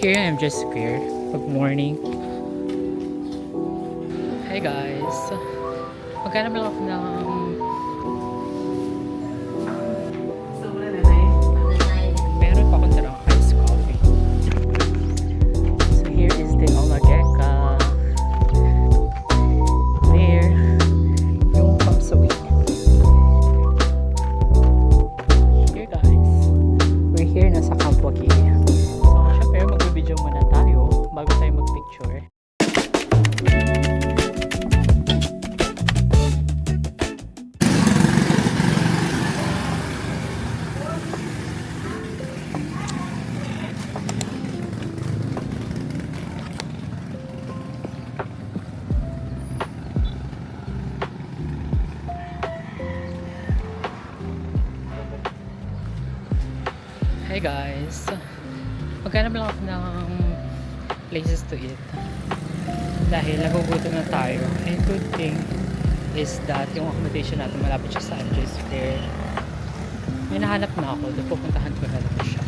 Here I am just scared. Good morning. Hey guys. Magkano lang ako ng meron pa akong darang iced coffee. So here is the Omageka. There. Yung Pamsawi. Here guys. We're here na sa Kampuagi. So syempre mag-video muna tayo bago tayo mag-picture. Hey guys, maghanap lang ako ng places to eat dahil nagugutom na tayo, and good thing is that yung accommodation natin malapit siya sa MJ Square. May nahanap na ako, doon pupuntahan ko na lang siya.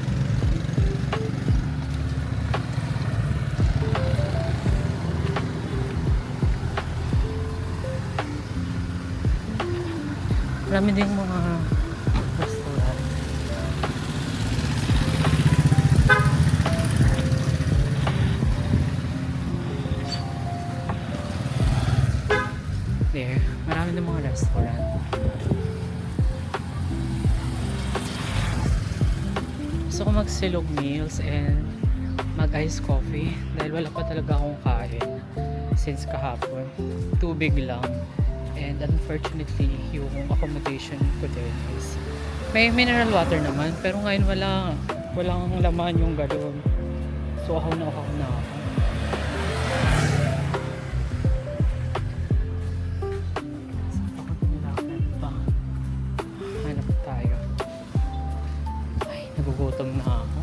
Marami din mga restaurant. There, marami ng mga restaurant. Gusto ko mag-silog meals and mag-ice coffee dahil wala pa talaga akong kain since kahapon. Tubig lang. And unfortunately, yung accommodation ko din is may mineral water naman, pero ngayon walang laman yung galon. So ako na ako. Nagugutom na ako.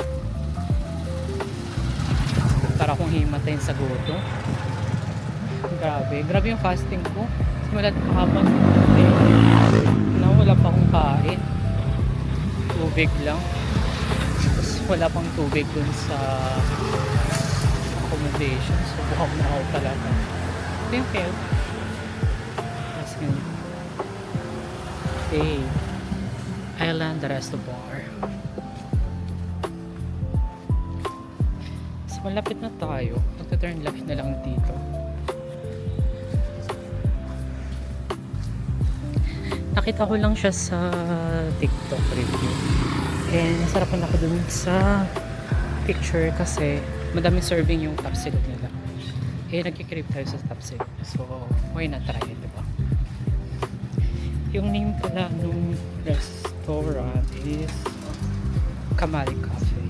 Para akong himatayin sa gutom. Grabe yung fasting ko. Simulat kahapon na wala pa akong kain. Tubig lang. Tapos wala pang tubig dun sa accommodation. So buhaw na ako talaga. Ito yung kaya. Tapos ganyan. Okay. Island Reservoir. Malapit na tayo. Magta-turn left na lang dito. Nakita ko lang siya sa TikTok review. And nasarapan ako dun sa picture kasi madaming serving yung top silog nila. Eh, nagkikrib tayo sa top silog. So, why not try it, diba? Yung name pala nung restaurant is Kamali Cafe.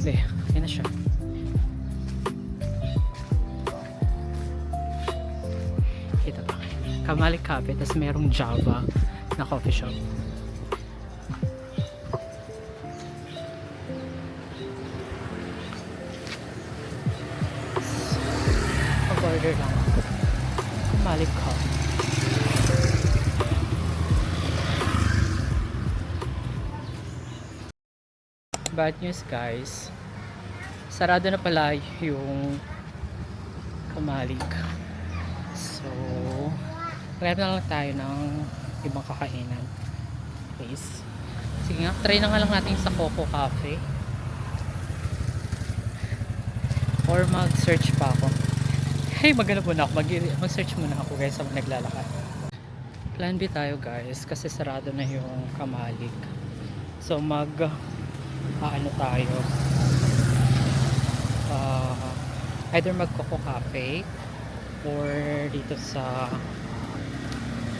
Hindi. Yan na siya. Kita ba? Kamali Cafe, tapos merong Java na coffee shop. Mag-order lang ako. Kamali Cafe. Bad news guys. Sarado na pala yung Kamalig. So, maghanap na lang tayo ng ibang kakainan. Please. Sige nga, try na nga lang natin sa Coco Cafe. Or mag-search pa ako. Hey, maghanap muna ako. Mag-search muna ako guys habang naglalakad. Plan B tayo guys kasi sarado na yung Kamalig. So, ano tayo? Either mag-Coco Cafe or dito sa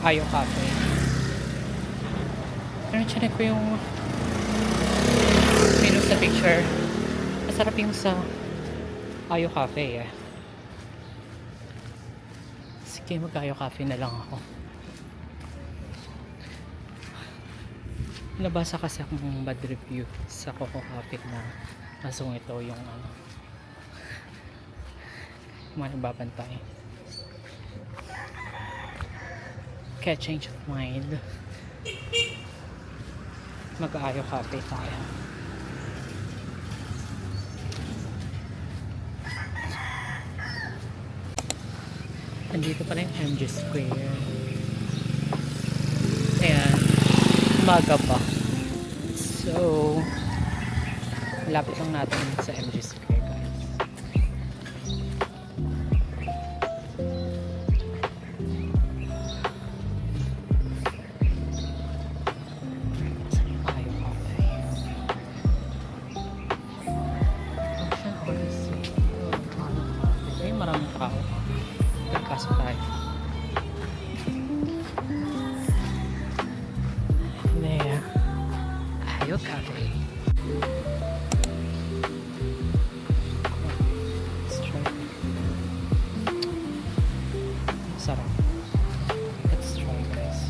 Ayo Cafe. Pero chinek ko yung menu sa picture. Masarap yung sa Ayo Cafe eh. Sige, mag-Ayo Cafe na lang ako. Nabasa kasi akong bad review sa Coco Cafe na masung ito yung mga nagbabantay. Kaya change of mind. Mag-Ayo Cafe tayo. Andito pa rin yung MG Square. Ayan. Umaga pa. So, lapit lang natin sa MG Square, guys. Saan yung kayo cafe? Ocean Odyssey. Ay, maraming tao. Pagpasok tayo. There. Ayo Cafe. Let's try. Sarap. Let's try, guys.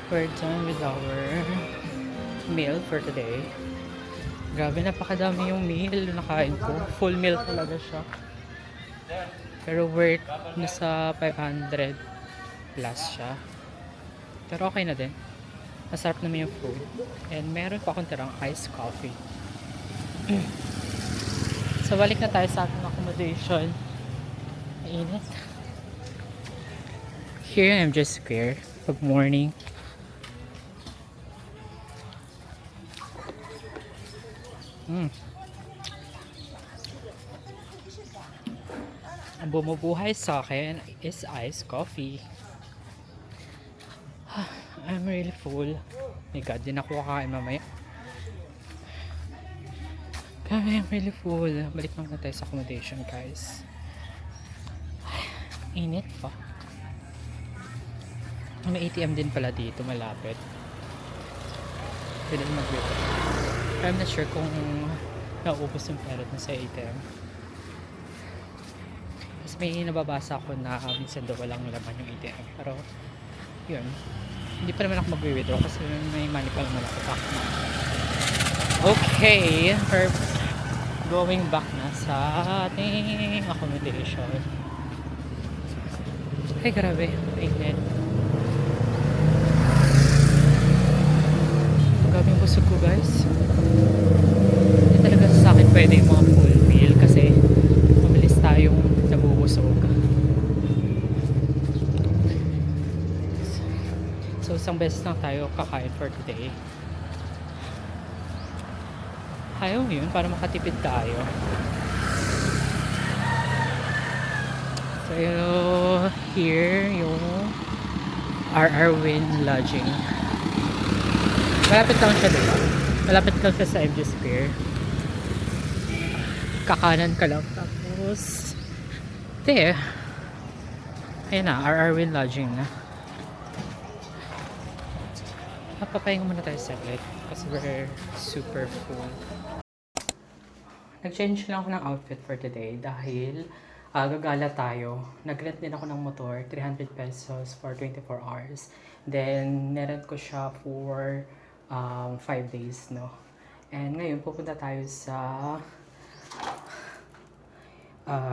We're done with our meal for today. Grabe, napakadami yung meal na nakain ko. Full meal talaga siya. Pero worth nasa 500 plus siya. Pero okay na din. Masarap naman yung food. And meron pa akong tirang iced coffee. So balik na tayo sa ating accommodation. Mainit. Here I'm just square. Pag morning. Ang bumubuhay sa akin is iced coffee. I'm really full. My God, din ako kakain mamaya. Kaya I'm really full. Balik lang na tayo sa accommodation, guys. Init pa. May ATM din pala dito, malapit. Pwede mag-withdraw. I'm not sure kung nauubos yung pera na sa ATM. Kasi may nababasa ako na minsan daw walang laman yung ATM. Pero, yun. Hindi pa naman ako mag-withdraw kasi may money pa naman ako back na. Okay, we're going back na sa ating accommodation. Ay, grabe. Init. Grabe yung busog ko, guys. Hindi talaga sa akin pwede yung mga full meal kasi mabilis tayong nabubusog. So, isang beses lang tayo kakain for today. Ayaw yun, para makatipid tayo. So, here yung RR Win Lodging. Malapit lang siya, diba? Malapit lang siya sa MG Square. Kakanan ka lang. Tapos, there. Ayan na, RR Win Lodging na. Papapahinga muna tayo saglit kasi we're super full. Nag-change lang ako ng outfit for today dahil gagala tayo. Nag-rent din ako ng motor, 300 pesos for 24 hours. Then, nirent ko siya for 5 days, no? And ngayon, pupunta tayo sa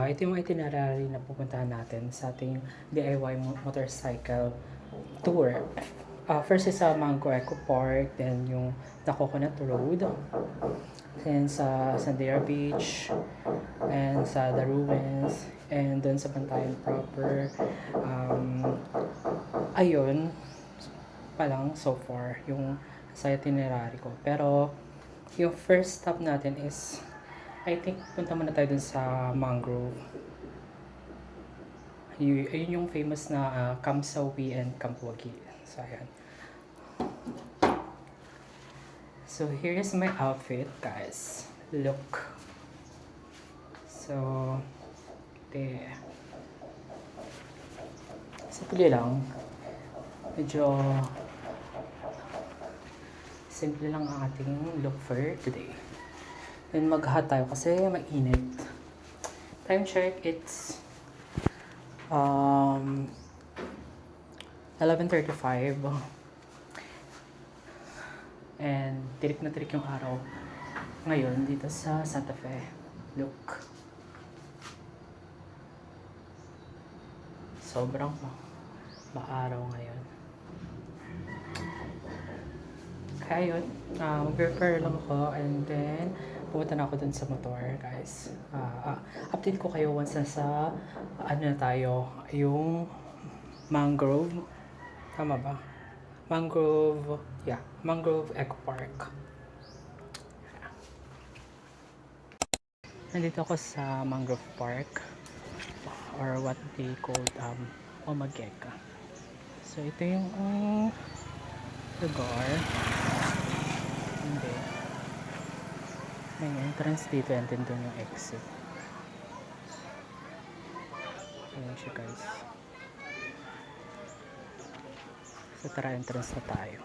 ito yung itinerary na pupuntahan natin sa ating DIY motorcycle tour. First is sa Mango Eco Park, then yung The Coconut Road. and sa Sandia Beach, and sa The Ruins, and dun sa Bantayan proper. Ayun, pa lang so far yung sa itinerary ko. Pero yung first stop natin is, I think punta muna tayo dun sa Mangrove. Ayun yung famous na Kamsawi and Kampwagi. So ayan. So here is my outfit, guys. Look. So there. Simple lang. Medyo simple lang ang ating look for today. Then mag-hot tayo kasi mainit. Time check, it's 11:35 and tirik na tirik yung araw ngayon dito sa Santa Fe. Look, sobrang maaraw ngayon. Kaya yun, mag-prepare lang ako and then pumunta na ako dun sa motor, guys. Update ko kayo once na sa ano na tayo, yung Mangrove. Tama ba? Mangrove, yeah, Mangrove Eco Park. Nandito ako sa Mangrove Park, or what they called Omageka. So ito yung lugar. Hindi. May entrance dito and then doon yung exit. Ayan siya, guys. So tara, entrance na tayo.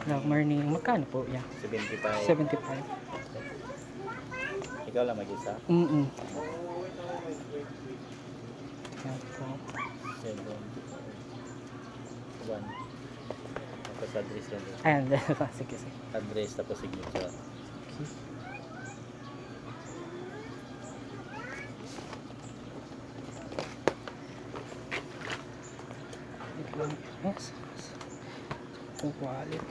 Good morning. Magkano po? Yeah. 75. 75. Ikaw lang mag-isa? Yan po. 7. 1. Tapos address yan. Ayan. Sige, sige. Address tapos signature. Yes. Yung wallet.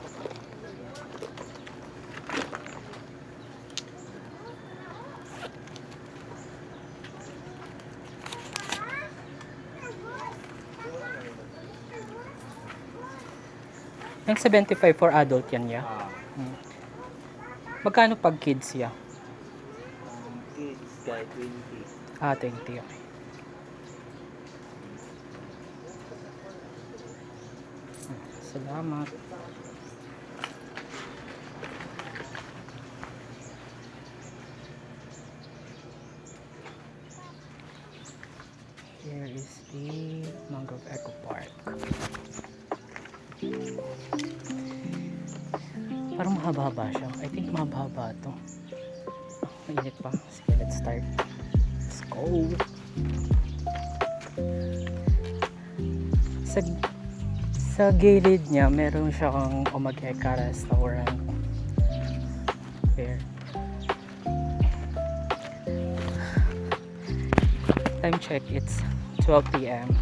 Yung 75 for adult yan, ya. Magkano pag kids, ya? Kids, guy 20. 20, okay. Salamat. Here is the Mangrove Eco Park. Parang mahaba-haba siya. I think mahaba-haba to. Mainit pa. Sige, let's start. Let's go. Sa gilid niya, meron siyang Omageka restaurant. There. Time check, it's 12 p.m.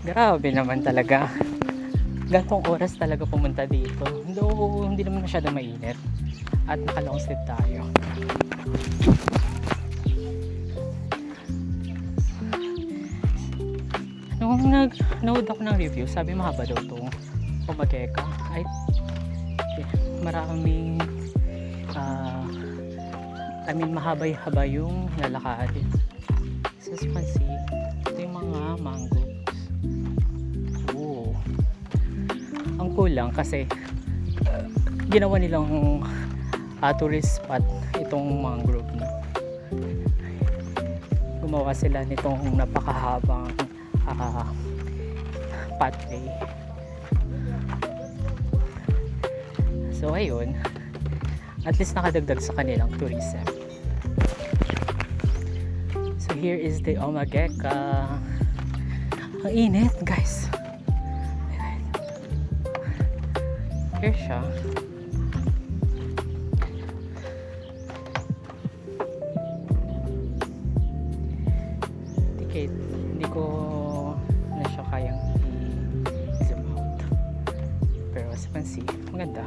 Grabe naman talaga. Gantong oras talaga pumunta dito. Though, hindi naman masyadong mainit. At naka-long sleeve tayo. Nung nanood ako ng review, sabi mahaba daw itong Omageka. Ay, maraming mahaba-haba yung lalakad. So, as you can see, ito yung mga mangroves. Oh. Ang cool lang kasi ginawa nilang tourist spot itong mangrove na. Gumawa sila nitong napakahabang pathway. So ayun, at least nakadagdag sa kanilang tourism. So here is the Omageka. Ang init, guys. Ayan. Here siya. Ticket, hindi ko na siya kayang i-zoom out. Pero as you can see, maganda.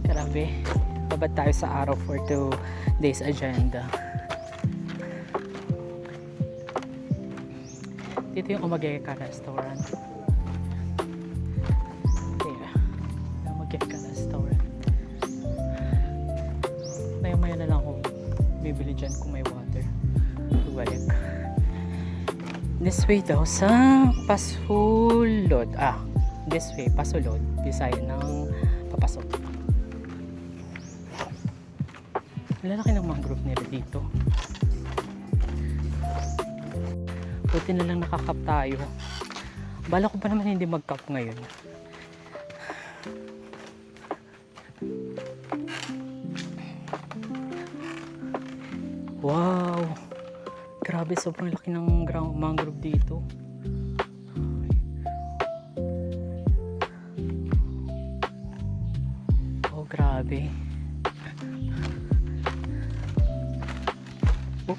Grabe, babad tayo sa araw for today's agenda. Dito yung Umageka restaurant. Yeah, Umageka restaurant. Maya na lang ako bibili dyan kung may water. Balik. This way daw sa Pasulod. This way, Pasulod. Bisaya ng papasok. Lalaki ng mangrove nila dito. Buti na lang nakakap tayo. Bala ko pa naman hindi mag-cup ngayon. Wow! Grabe, sobrang laki ng mangrove dito. Oh, grabe. Oh.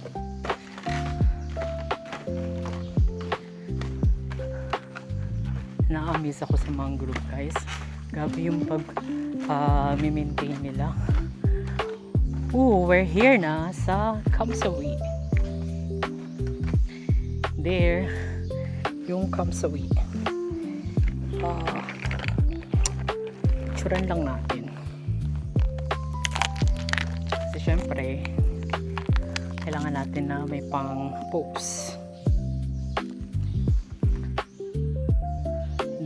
Na-amaze ako sa mangrove, guys. Grabe yung pag-maintain nila. We're here na sa Kamsawi. There, yung Kamsawi. Picturean lang natin. Kasi syempre, kailangan natin na may pang post.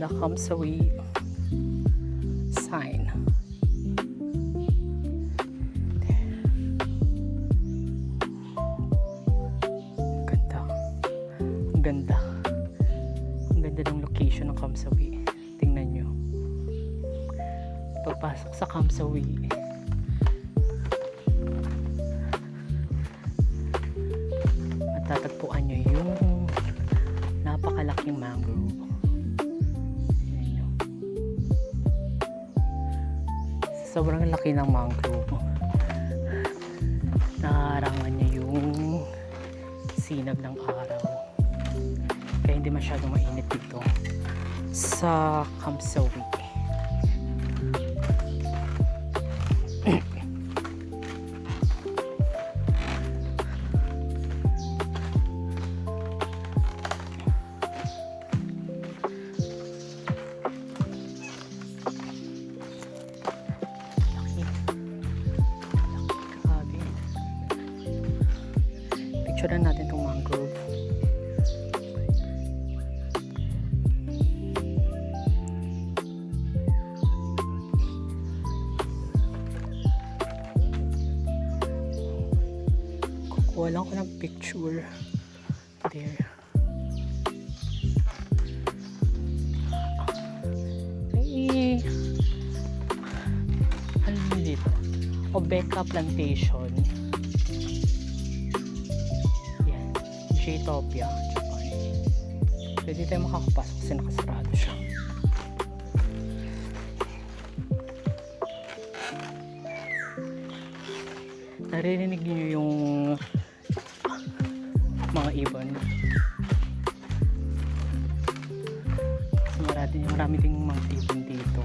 The Kamsawi sign. Ganda. Ang ganda ng location ng Kamsawi. Tingnan nyo. Pagpasok sa Kamsawi, matatagpuan nyo yung napakalaking mangrove. Tingnan nyo. Sobrang laki ng mangrove. Naharangan nyo yung sinag ng araw. Kaya hindi masyadong mainit dito sa Kamsawi. Grabe. Picturean natin itong mangrove. Kukuha ko ng picture. There. Ay, ano dito? Obeka Plantation. Yan. J-Topia, Japan. Pwede tayo makakapasok kasi nakasarado siya. Naririnig niyo yung mga ibon. Marami ding mga ibon dito.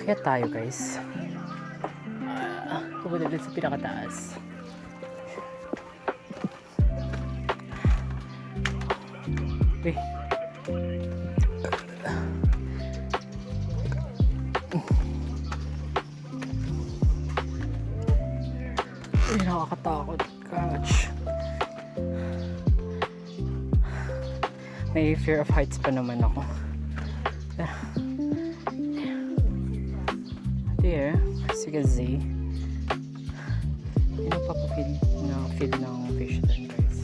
Kaya tayo, guys. Pupunta din sa pinakataas. Uy. Uy, nakakatakot. Gosh. May fear of heights pa naman ako. There, sige Z. Yun ang papapid na feed ng fish doon, guys.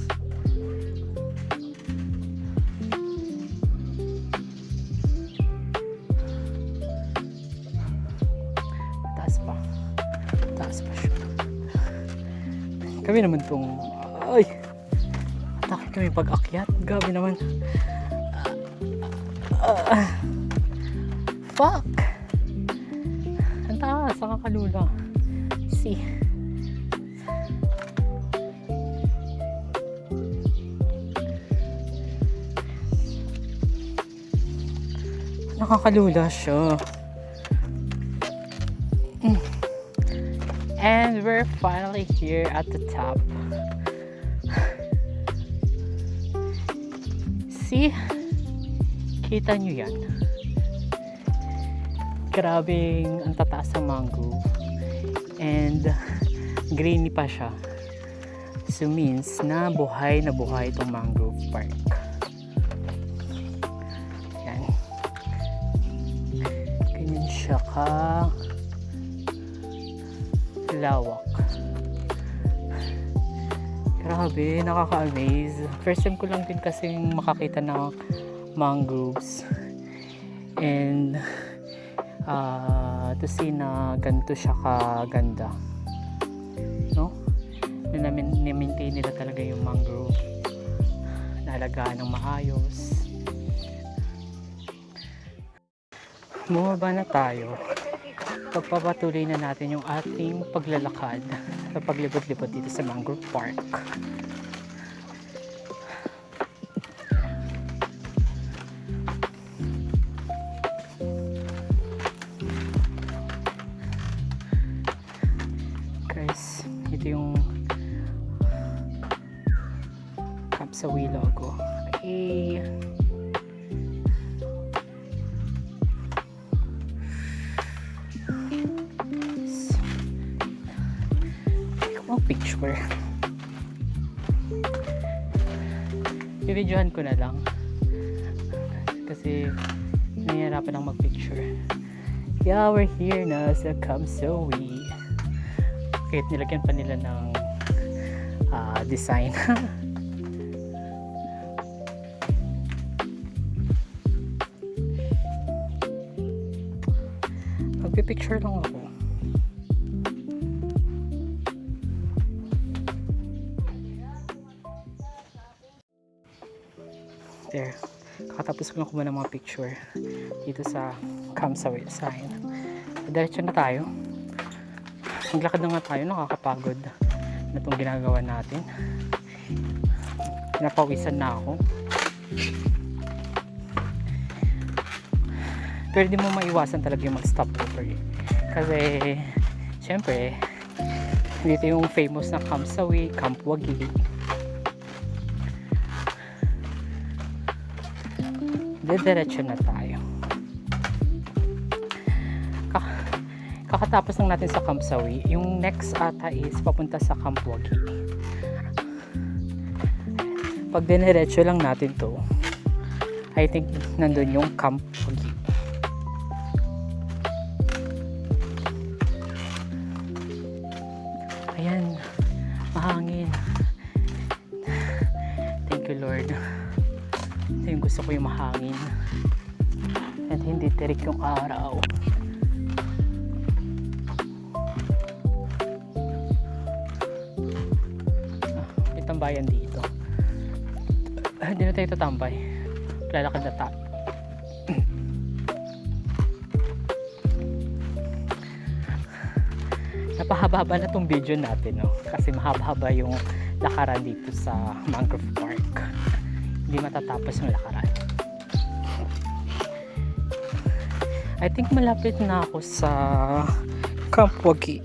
Taas pa siya. Kami naman tong, ay, takot kami pag-akyat. Gabi naman. Fuck! Ang taas, ang kakalula. See? Nakakalula siya. And we're finally here at the top. See? Kita nyo yan? Grabing ang tataas ng mangrove. And greeny pa siya. So means na buhay itong mangrove park. Yan. Ganyan siya ka lawak. Grabe, nakaka-amaze. First time ko lang din kasing makakita ng mangroves. And to see na ganito siya kaganda. No? Na na-maintain nila talaga yung mangrove. Naalagaan ng maayos. Bumaba na tayo. Pagpapatuloy na natin yung ating paglalakad sa paglibot-libot dito sa Mangrove Park. Guys, ito yung Camp Sawi logo. Okay. Picture. Bibidyohan ko na lang kasi nahihirapan lang mag-picture. Yeah, we're here na sa Camp Sawi. Kahit nilagyan pa nila ng design. Magpipicture lang ako. There. Kakatapos ko lang kumuha ng mga picture dito sa Camp Sawi sign. Diretso na tayo. Maglakad na nga tayo. Nakakapagod na itong ginagawa natin. Pinapawisan na ako. Pero di mo maiwasan talaga yung mag-stop over. Kasi syempre dito yung famous na Camp Sawi, Camp Wagi. Diretso na tayo. Kakatapos lang natin sa Camp Sawi. Yung next ata is papunta sa Camp Wagi. Pag diniretso lang natin to, I think nandun yung Camp Wagi. Ayan, mahangin. Thank you, Lord. Ito yung gusto ko, yung mahangin at hindi tirik yung araw. May tambayan dito. Hindi na tayo tatambay. Lalakad na tayo. Napahaba na tong video natin, no? Kasi mahaba yung lakaran dito sa Mangrove Park. Hindi matatapos yung lakaran. I think malapit na ako sa Camp Wagi.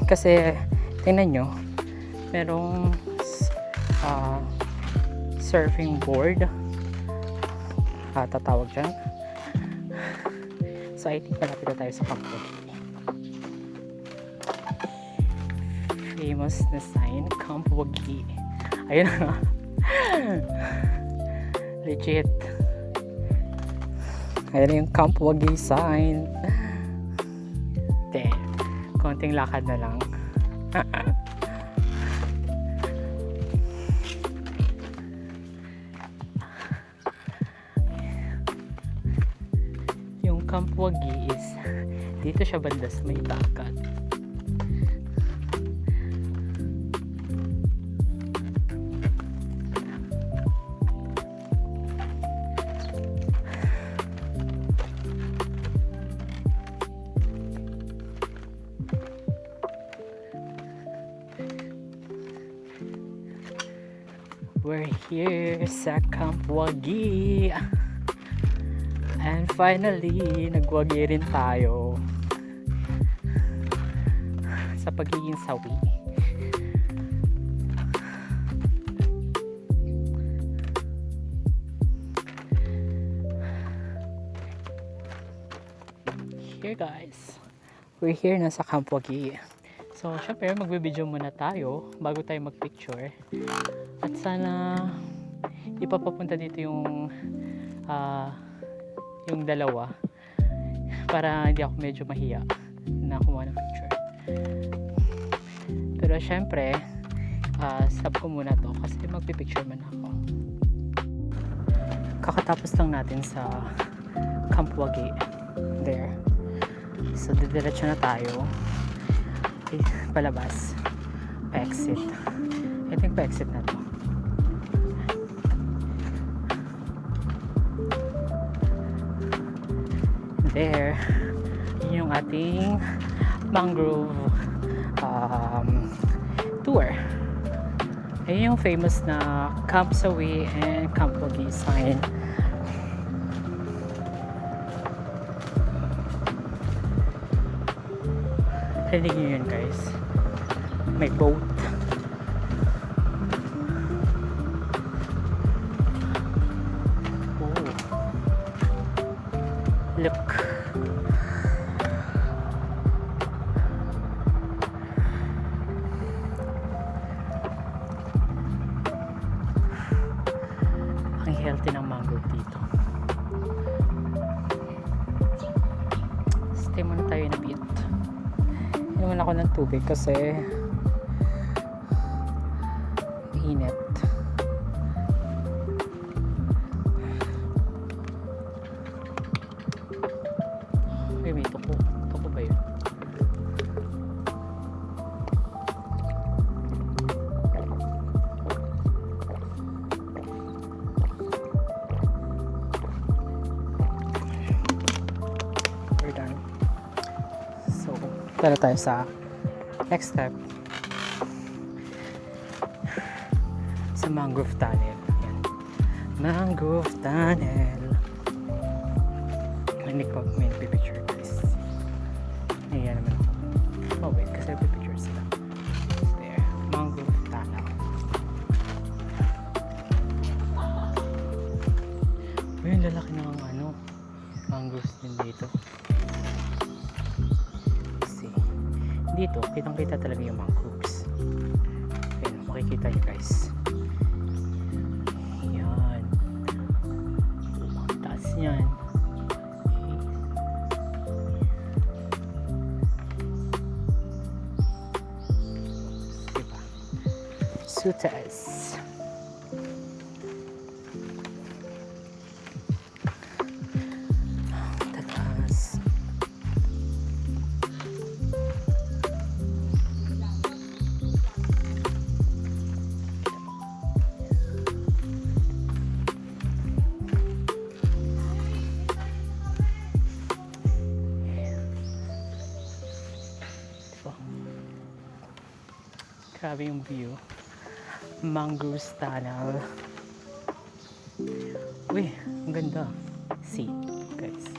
Kasi tingnan nyo, merong surfing board, tatawag dyan. So I think malapit na tayo sa Camp Wagi. Famous na sign, Camp Wagi. Ayun na. Legit. Ayun na yung Camp Wagi sign. Konting lakad na lang. Yung Camp Wagi is dito siya banda sa may dagat. We're here sa Camp Wagi. And finally, nagwagi rin tayo sa pagiging sawi. Here guys, we're here na sa Camp Wagi. So, syempre magbe-video muna tayo bago tayo mag-picture. At sana ipapapunta dito yung dalawa para hindi ako medyo mahiya na kumuha ng picture. Pero syempre, stop ko muna to kasi magpipicture man ako. Kakatapos lang natin sa Camp Wagi. There. So, didiretso na tayo. Okay, palabas. Pa-exit. I think pa-exit na to. There. Yun yung ating mangrove tour. Ayun yung famous na Camp Sawi and Camp Wagi sign. Rinig nyo yun guys. May boat. Oh. Look. Ang healthy ng mangrove dito. Stay muna tayo na bit. Inuman ako ng tubig kasi init. May tuko. Tuko ba yun? We're done. So, tara tayo sa next step. Sa mangrove tunnel. Yan. Mangrove tunnel. Hindi ko may picture guys. Ayan naman ako. Oh wait, kasi picture sila. There. Mangrove tunnel. Uy, ang lalaki ng mangroves din dito. Dito, kitang-kita talaga yung mangroves. Ayan, makikita nyo guys. Ayan. Ang taas yan. Diba? Sutas. Tatas. Grabe yung view. Mangrove tunnel. Uy, ang ganda. See, guys.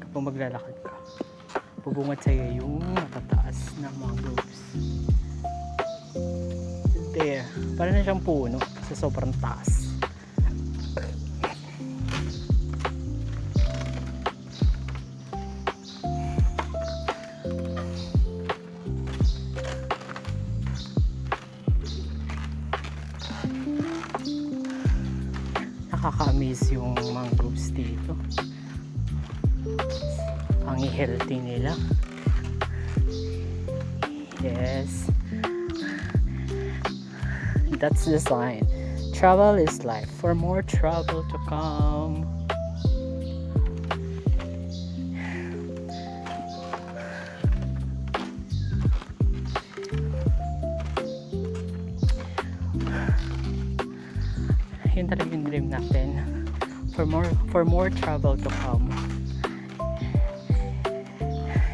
Kapag maglalakad ka, bubungad sa'yo yung matataas na mangroves. There. Para na siyang puno sa sobrang taas. Nakaka-amaze yung mangroves dito. Ang healthy nila. Yes. That's the sign. Travel is life. For more travel to come. Yun talaga yung dream natin. For more travel to come.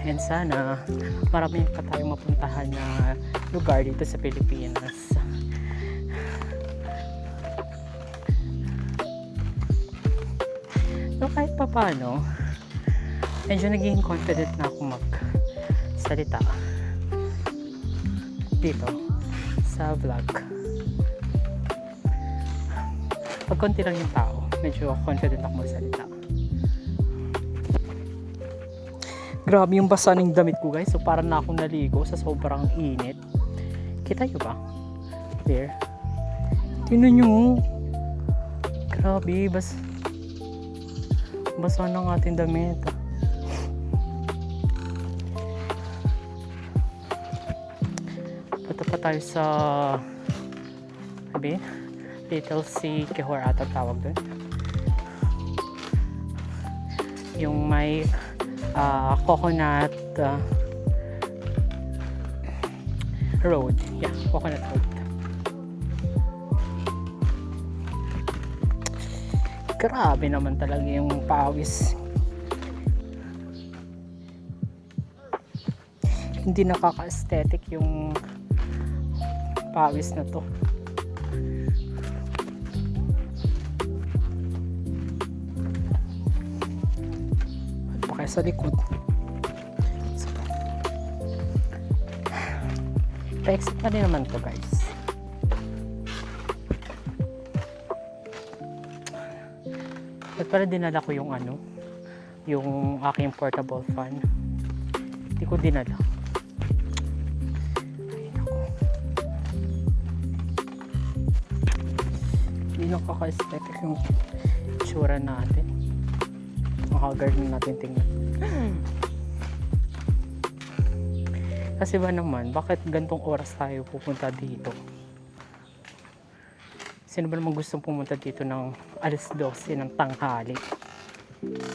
And sana marami pa tayong mapuntahan na lugar dito sa Pilipinas. kahit pa paano, medyo naging confident na ako magsalita dito sa vlog. Pag konti lang yung tao, medyo confident ako magsalita. Grabe yung basa ng damit ko guys. So parang na akong naligo sa sobrang init. Kita nyo ba? There. Tingnan nyo. Grabe. Basa ng ating damit. Punta pa tayo sa Little Sea Quezon ata tawag doon. Yung may coconut road. Yeah, coconut road. Grabe naman talaga yung pawis. Hindi nakaka-aesthetic yung pawis na to. Sa likod. Pa-exit na rin naman to guys. At pala dinala ko yung yung aking portable fan. Hindi ko dinala. Ay naku. Hindi nakaka-aesthetic yung itsura natin. Makagard na natin tingnan. Kasi ba naman, bakit gantong oras tayo pupunta dito? Sino ba naman gustong pumunta dito ng alas 12 ng tanghali?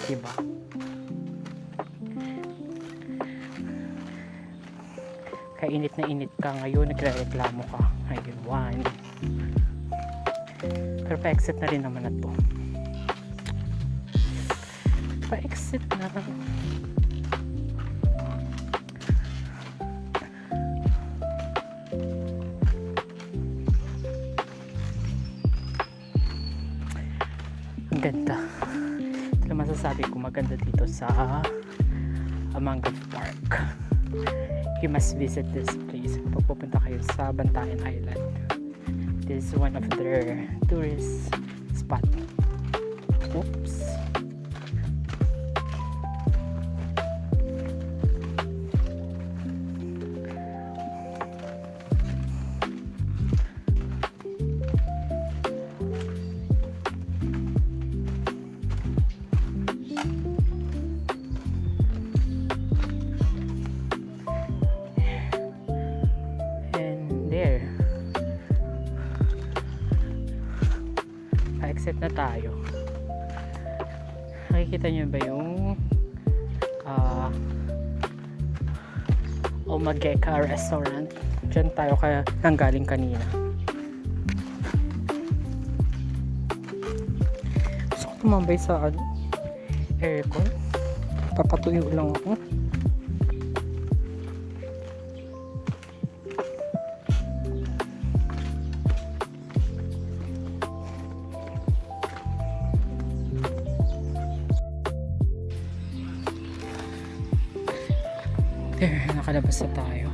Diba? Kaya init na init ka ngayon, nagre-reklamo ka. Ayun, pero pa-exit na rin naman na to. Pa-exit na. Ang ganda. Ito lang masasabi ko, maganda dito sa Mangrove Park. You must visit this place pag pupunta kayo sa Bantayan Island. This is one of their tourist spot. Oops. Exit na tayo. Nakikita nyo ba yung Omageka restaurant? Diyan tayo nanggaling kanina. Gusto ko tumambay sa aircon. Papatuyo lang ako. There, nakalabas na tayo.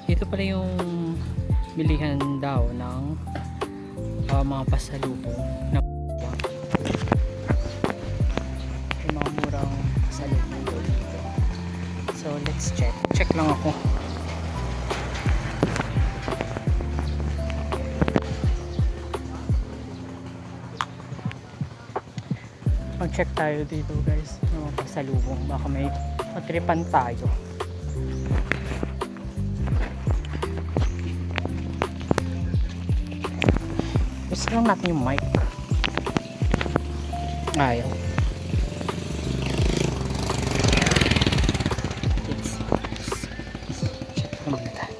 Dito pala yung bilihan daw ng mga pasalubong na may mga murang pasalubong dito. So let's check lang ako. Mag-check tayo dito guys ng mga pasalubong, baka may matripan tayo. Gusto lang natin yung mic. Ayaw. Check naman tayo.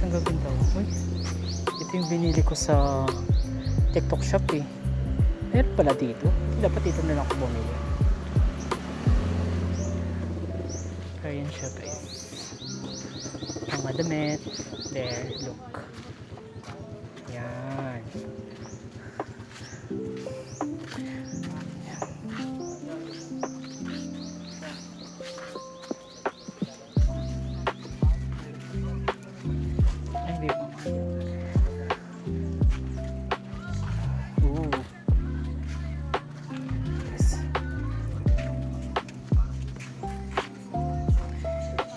Saan gagawin daw? Uy, ito yung binili ko sa TikTok shop eh. Meron pala dito. Dapat dito na lang ako bumili. Ayan siya guys. Mga damit. There, look. Yan. Ay, hindi po. Ooh. Yes.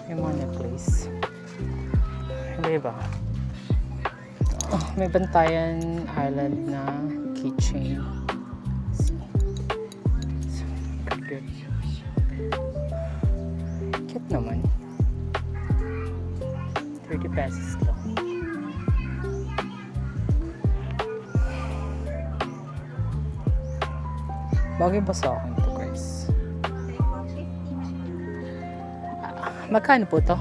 Yung mga necklace. Hindi ba? Oh, may Bantayan Island na keychain. See? So, cute. Cute naman. 30 pesos lang. Bagay ba sa akin to guys? Magkano po to?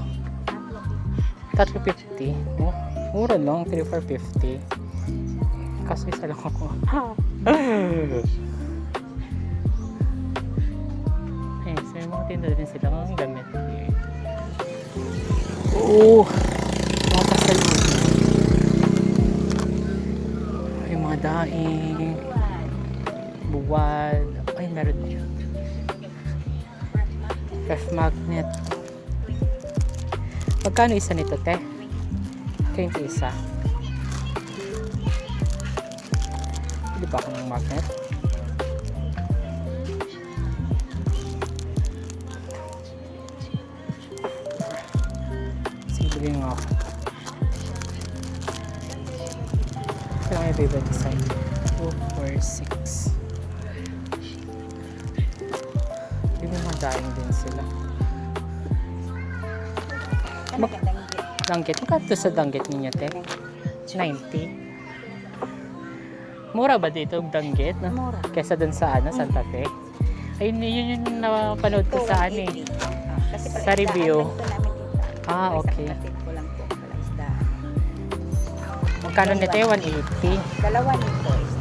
350. Oh, mura lang. 3 for 50. Kaso isa lang ako. Ay, so may mga tinda din sila ng gamit. Oh! Mga pasalubong. Yung mga daing. Buwad. Ay, meron din. Ref magnet. Magkano isa nito, te? 20 isa. Hindi ba ako ng magnet? Sige, bilhin nga ako. Ito ang iba-iba design. 2, 4, 6. Hindi mo madaing din sila. Danggit. Magkano sa danggit ninyo, te? 90. Mura ba dito ang danggit? No? Mura. Kesa dun sa Santa Fe? Ayun, yun yung napanood ko sa sa review. Ah, okay. Magkano nito yung 180? Dalawa nito isa.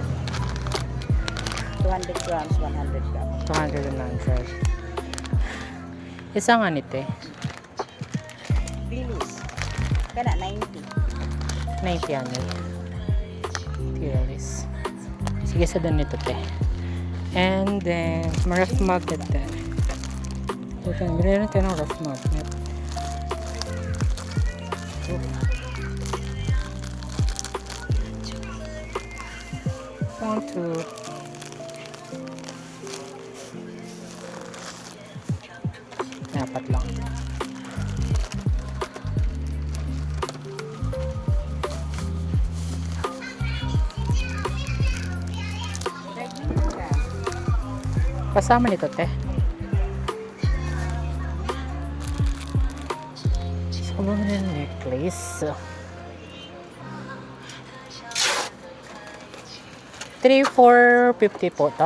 200 grams, 100 grams. 200 and 100. Isa nga nito eh. Bilis. Kana 90. 90 ano eh. Tiris. Sige, sa doon nito te. And then, ref magnet te. Ito, meron tayo ng ref magnet. One, two. Dapat lang. Kasama nito, te. So, mga na necklace. 3, 4, 50 po to.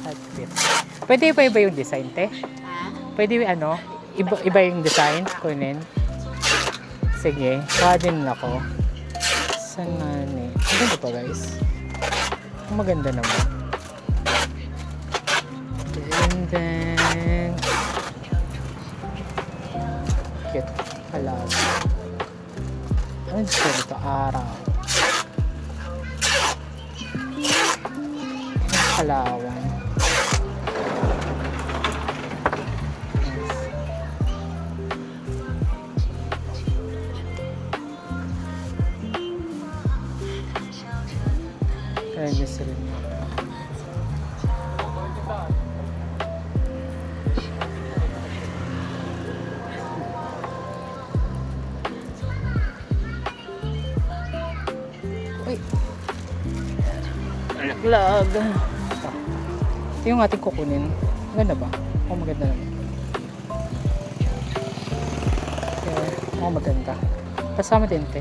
550. Pwede iba-iba yung design, te? Pwede iba yung design, kunin. Sige, kuha din ako. Saan nga ni? Maganda pa guys. Maganda naman. And then cute. Halag. Ano dito nito? Araw. Palawan. Kaya gusto rin mo. Uy! Lag! Ito yung ating kukunin. Maganda ba? Oo, maganda naman. Okay. Oo, maganda. Kasama din, te.